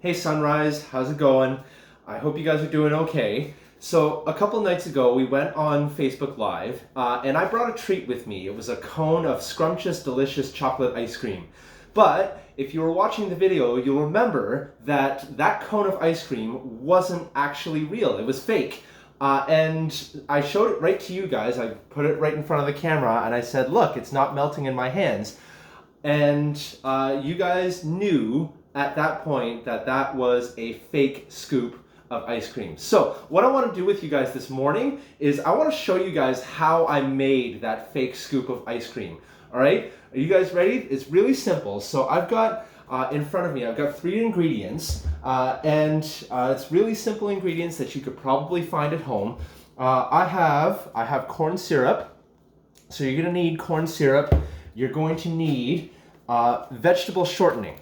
Hey Sunrise, how's it going? I hope you guys are doing okay. So a couple nights ago we went on Facebook Live and I brought a treat with me. It was a cone of scrumptious, delicious chocolate ice cream. But if you were watching the video, you'll remember that that cone of ice cream wasn't actually real. It was fake. And I showed it right to you guys. I put it right in front of the camera and I said, look, it's not melting in my hands. And you guys knew at that point that that was a fake scoop of ice cream. So what I want to do with you guys this morning is I want to show you guys how I made that fake scoop of ice cream. All right, are you guys ready? It's really simple. So I've got in front of me, I've got 3 ingredients and it's really simple ingredients that you could probably find at home. I have corn syrup. So you're going to need corn syrup. You're going to need vegetable shortening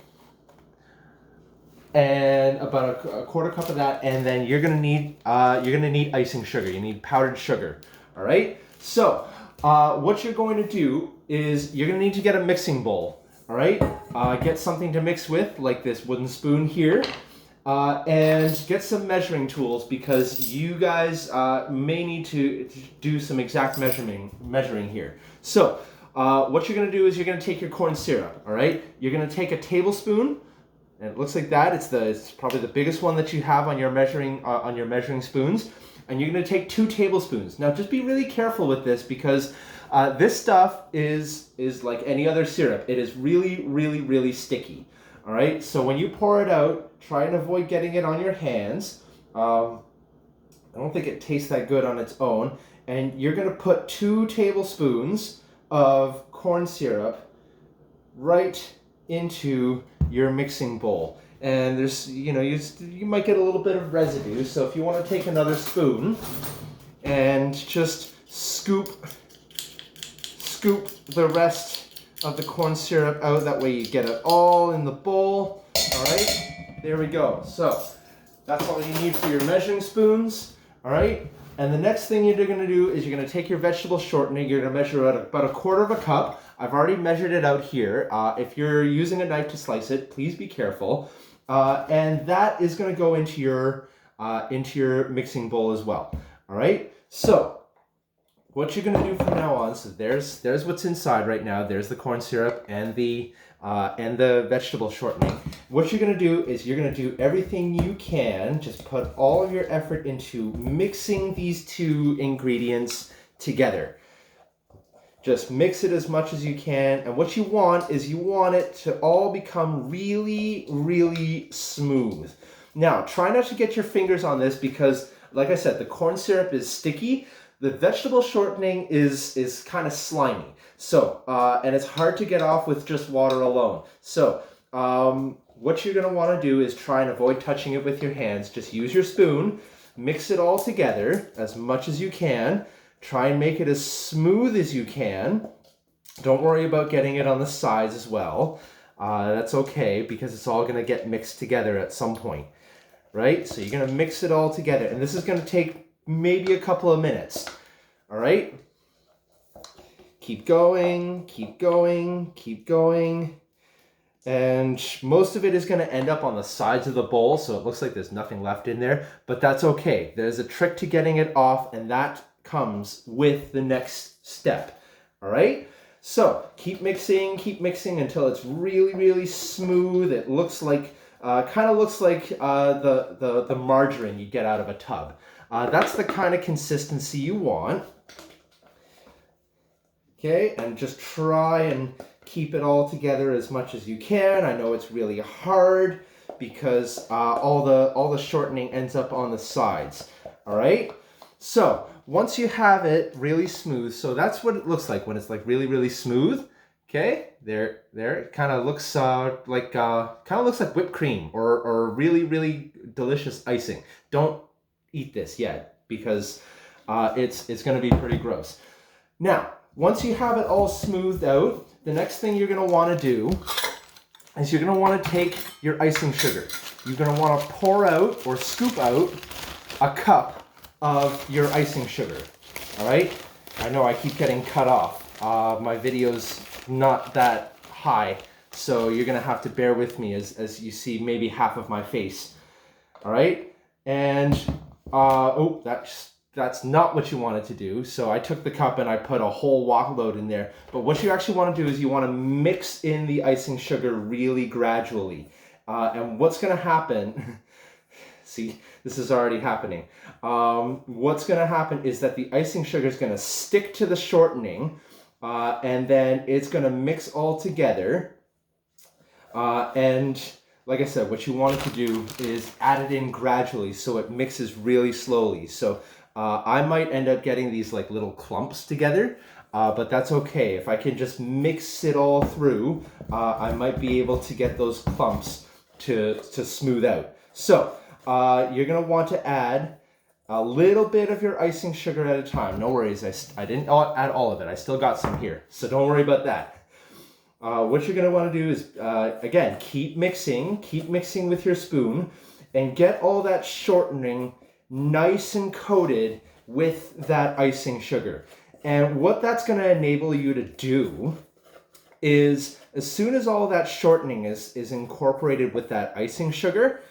and about a quarter cup of that, and then you're gonna need icing sugar. You need powdered sugar. All right. So what you're going to do is you're gonna need to get a mixing bowl. All right. Get something to mix with, like this wooden spoon here, and get some measuring tools because you guys may need to do some exact measuring here. So what you're going to do is you're going to take your corn syrup, all right? You're going to take a tablespoon, and it looks like that. It's probably the biggest one that you have on your measuring spoons, and you're going to take 2 tablespoons. Now, just be really careful with this because this stuff is like any other syrup. It is really, really, really sticky, all right? So when you pour it out, try and avoid getting it on your hands. I don't think it tastes that good on its own, and you're going to put 2 tablespoons of corn syrup right into your mixing bowl. And there's, you might get a little bit of residue. So if you want to take another spoon and just scoop the rest of the corn syrup out, that way you get it all in the bowl. All right, there we go. So that's all you need for your measuring spoons. All right. And the next thing you're going to do is you're going to take your vegetable shortening. You're going to measure out about a quarter of a cup. I've already measured it out here. If you're using a knife to slice it, please be careful. And that is going to go into your mixing bowl as well. All right. So what you're going to do from now on, so there's what's inside right now. There's the corn syrup and the vegetable shortening. What you're going to do is you're going to do everything you can. Just put all of your effort into mixing these 2 ingredients together. Just mix it as much as you can. And what you want is you want it to all become really, really smooth. Now, try not to get your fingers on this because, like I said, the corn syrup is sticky. The vegetable shortening is kind of slimy. So, and it's hard to get off with just water alone. So, what you're going to want to do is try and avoid touching it with your hands. Just use your spoon, mix it all together as much as you can. Try and make it as smooth as you can. Don't worry about getting it on the sides as well. That's okay because it's all going to get mixed together at some point, right? So you're going to mix it all together, and this is going to take maybe a couple of minutes. All right? Keep going, keep going, keep going. And most of it is going to end up on the sides of the bowl, so it looks like there's nothing left in there, but that's okay. There's a trick to getting it off, and that comes with the next step. All right? So keep mixing until it's really, really smooth. It looks like, kind of looks like the margarine you get out of a tub. That's the kind of consistency you want. Okay, and just try and keep it all together as much as you can. I know it's really hard because all the shortening ends up on the sides. All right? So once you have it really smooth, so that's what it looks like when it's like really, really smooth. Okay, there, it kind of looks like whipped cream or really, really delicious icing. Don't eat this yet because it's going to be pretty gross. Now, once you have it all smoothed out, the next thing you're going to want to do is you're going to want to take your icing sugar. You're going to want to pour out or scoop out a cup of your icing sugar. All right? I know I keep getting cut off. My video's not that high So you're gonna have to bear with me as you see maybe half of my face. All right, and oh, that's not what you wanted to do. So I took the cup and I put a whole wok load in there. But what you actually want to do is you want to mix in the icing sugar really gradually. And what's gonna happen? See, this is already happening. What's gonna happen is that the icing sugar is gonna stick to the shortening, and then it's gonna mix all together. And like I said, what you want it to do is add it in gradually so it mixes really slowly. So I might end up getting these like little clumps together, but that's okay. If I can just mix it all through, I might be able to get those clumps to smooth out. So you're gonna want to add a little bit of your icing sugar at a time. No worries, I didn't add all of it. I still got some here, so don't worry about that. What you're going to want to do is, again, keep mixing with your spoon and get all that shortening nice and coated with that icing sugar. And what that's going to enable you to do is, as soon as all that shortening is incorporated with that icing sugar,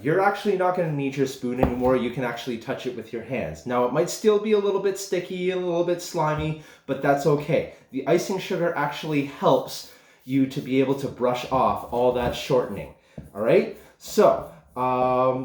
you're actually not going to need your spoon anymore. You can actually touch it with your hands. Now, it might still be a little bit sticky, a little bit slimy, but that's okay. The icing sugar actually helps you to be able to brush off all that shortening. All right, so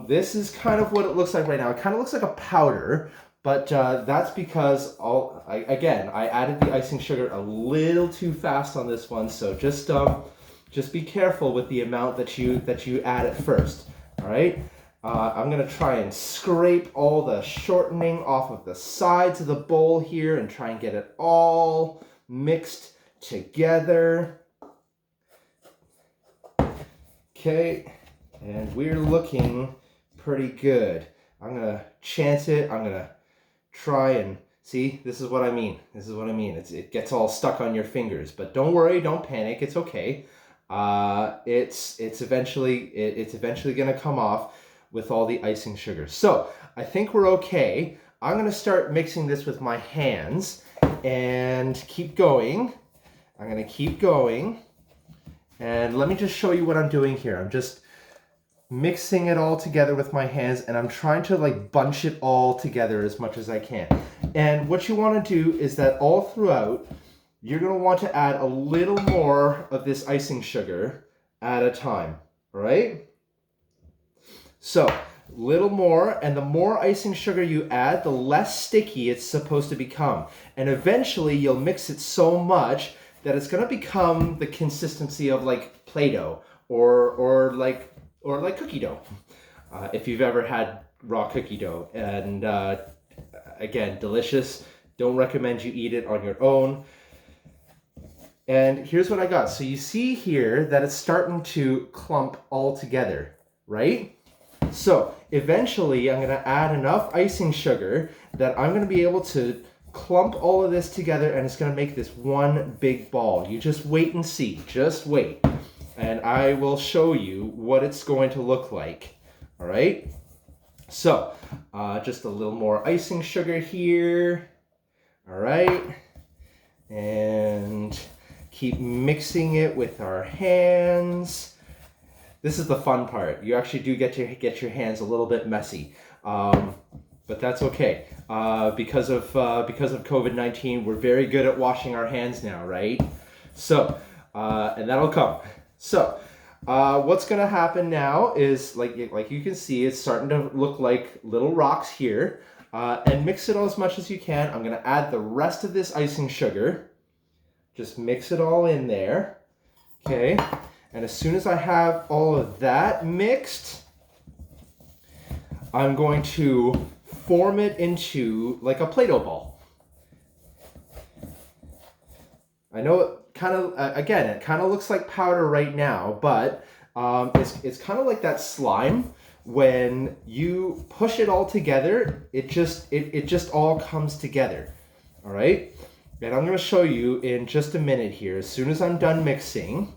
this is kind of what it looks like right now. It kind of looks like a powder, but that's because I added the icing sugar a little too fast on this one, so just be careful with the amount that you add at first. All right, I'm gonna try and scrape all the shortening off of the sides of the bowl here and try and get it all mixed together. Okay, and we're looking pretty good. I'm gonna chance it. I'm gonna try and see. This is what I mean. It gets all stuck on your fingers, but don't worry, don't panic. It's okay. It's eventually gonna come off with all the icing sugar. So I think we're okay. I'm gonna start mixing this with my hands and keep going. I'm gonna keep going. And let me just show you what I'm doing here. I'm just mixing it all together with my hands, and I'm trying to like bunch it all together as much as I can. And what you want to do is that all throughout, you're going to want to add a little more of this icing sugar at a time, all right? So, little more, and the more icing sugar you add, the less sticky it's supposed to become. And eventually, you'll mix it so much that it's gonna become the consistency of like Play-Doh or like cookie dough. If you've ever had raw cookie dough, and again, delicious. Don't recommend you eat it on your own. And here's what I got. So you see here that it's starting to clump all together, right? So eventually I'm gonna add enough icing sugar that I'm gonna be able to clump all of this together, and it's going to make this one big ball. You just wait and see. Just wait. And I will show you what it's going to look like. All right? So, just a little more icing sugar here. All right? And keep mixing it with our hands. This is the fun part. You actually do get your hands a little bit messy. But that's okay. Because of COVID-19, we're very good at washing our hands now, right? So, and that'll come. So, what's gonna happen now is, like you can see, it's starting to look like little rocks here. And mix it all as much as you can. I'm gonna add the rest of this icing sugar. Just mix it all in there, okay? And as soon as I have all of that mixed, I'm going to form it into like a Play-Doh ball. I know it kind of, again, it kind of looks like powder right now, but it's kind of like that slime. When you push it all together, it just all comes together. All right? And I'm going to show you in just a minute here, as soon as I'm done mixing.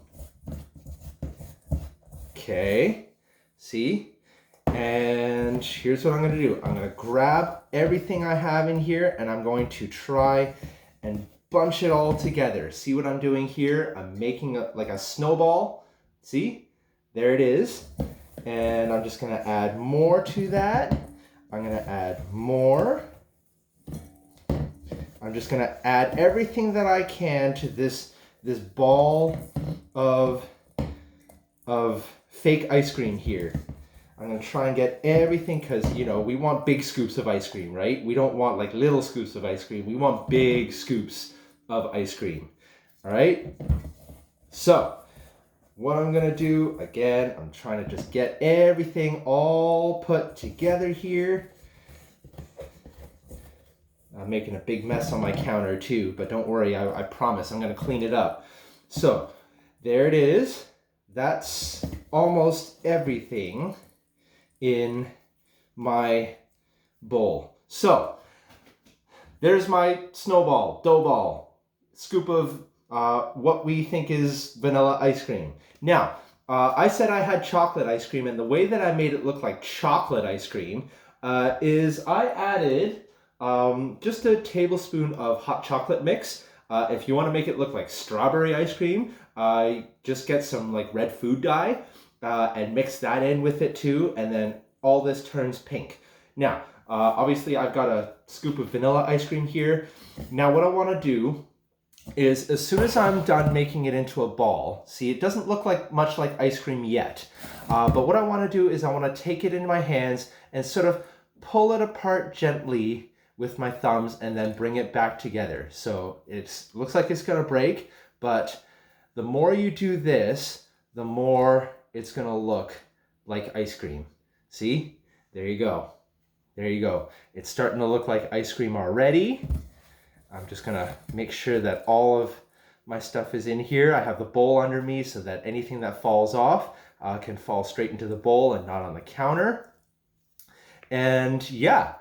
Okay, see? And here's what I'm going to do. I'm going to grab everything I have in here, and I'm going to try and bunch it all together. See what I'm doing here? I'm making like a snowball. See? There it is. And I'm just gonna add more to that. I'm gonna add more. I'm just gonna add everything that I can to this ball of fake ice cream here. I'm gonna try and get everything because, you know, we want big scoops of ice cream, right? We don't want like little scoops of ice cream. We want big scoops of ice cream, all right? So what I'm gonna do, again, I'm trying to just get everything all put together here. I'm making a big mess on my counter too, but don't worry, I promise I'm gonna clean it up. So there it is. That's almost everything in my bowl. So there's my snowball, dough ball, scoop of what we think is vanilla ice cream. Now, I said I had chocolate ice cream, and the way that I made it look like chocolate ice cream is I added just a tablespoon of hot chocolate mix. If you want to make it look like strawberry ice cream, just get some like red food dye and mix that in with it too, and then all this turns pink. Now, obviously I've got a scoop of vanilla ice cream here. Now what I want to do is, as soon as I'm done making it into a ball, see, it doesn't look like much like ice cream yet, but what I want to do is I want to take it in my hands and sort of pull it apart gently with my thumbs and then bring it back together. So it looks like it's gonna break, but the more you do this, the more it's gonna look like ice cream. See? There you go. There you go. It's starting to look like ice cream already. I'm just gonna make sure that all of my stuff is in here. I have the bowl under me so that anything that falls off can fall straight into the bowl and not on the counter. And yeah,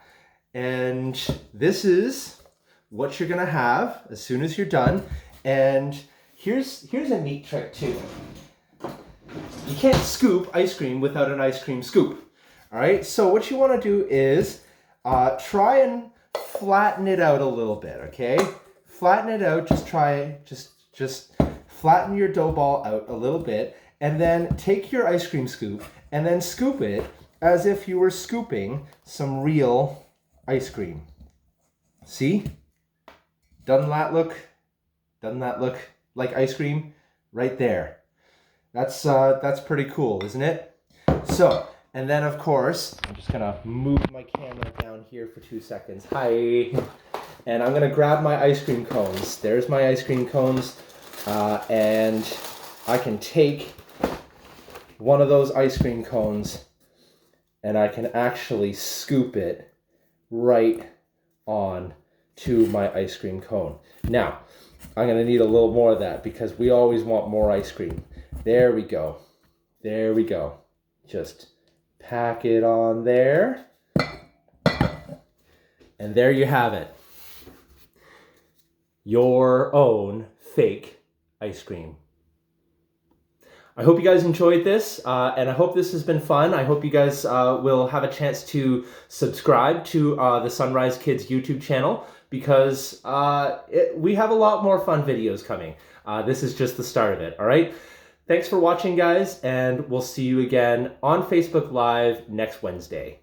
and this is what you're gonna have as soon as you're done. And here's a neat trick too. You can't scoop ice cream without an ice cream scoop. All right, so what you wanna do is try and flatten it out a little bit, okay? Flatten it out, just flatten your dough ball out a little bit, and then take your ice cream scoop and then scoop it as if you were scooping some real ice cream. See? Doesn't that look like ice cream? Right there. That's pretty cool, isn't it? So, and then of course, I'm just gonna move my camera down here for 2 seconds. Hi. And I'm gonna grab my ice cream cones. There's my ice cream cones. And I can take one of those ice cream cones and I can actually scoop it right on to my ice cream cone. Now, I'm gonna need a little more of that because we always want more ice cream. There we go. There we go. Just pack it on there. And there you have it. Your own fake ice cream. I hope you guys enjoyed this, and I hope this has been fun. I hope you guys will have a chance to subscribe to the Sunrise Kids YouTube channel because we have a lot more fun videos coming. This is just the start of it, all right? Thanks for watching, guys, and we'll see you again on Facebook Live next Wednesday.